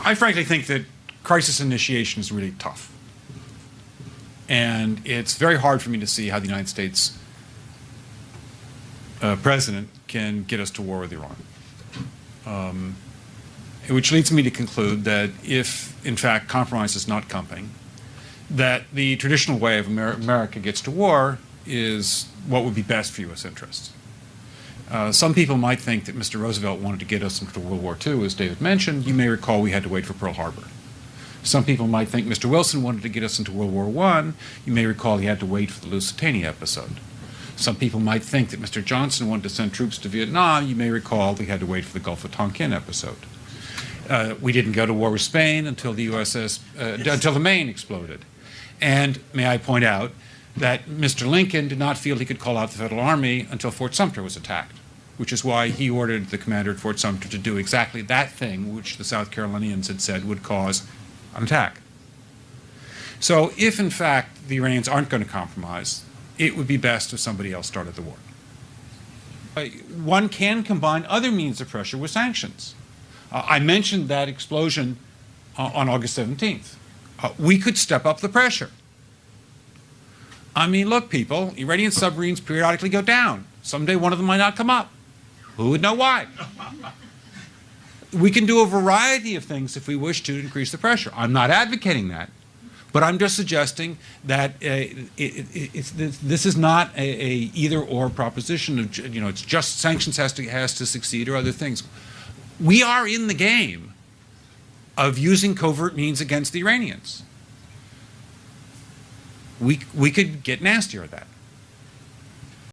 I frankly think that crisis initiation is really tough. And it's very hard for me to see how the United States president can get us to war with Iran. Which leads me to conclude that if, in fact, compromise is not coming, that the traditional way of America gets to war is what would be best for U.S. interests. Some people might think that Mr. Roosevelt wanted to get us into World War II, as David mentioned. You may recall we had to wait for Pearl Harbor. Some people might think Mr. Wilson wanted to get us into World War I. You may recall he had to wait for the Lusitania episode. Some people might think that Mr. Johnson wanted to send troops to Vietnam. You may recall we had to wait for the Gulf of Tonkin episode. We didn't go to war with Spain until the until the Maine exploded. And may I point out that Mr. Lincoln did not feel he could call out the Federal Army until Fort Sumter was attacked, which is why he ordered the commander at Fort Sumter to do exactly that thing which the South Carolinians had said would cause an attack. So if, in fact, the Iranians aren't going to compromise, it would be best if somebody else started the war. One can combine other means of pressure with sanctions. I mentioned that explosion on August 17th. We could step up the pressure. I mean, look, people, Iranian submarines periodically go down. Someday one of them might not come up. Who would know why? We can do a variety of things if we wish to increase the pressure. I'm not advocating that, but I'm just suggesting that this is not a either-or proposition. Of, it's just sanctions has to succeed or other things. We are in the game of using covert means against the Iranians. We could get nastier at that.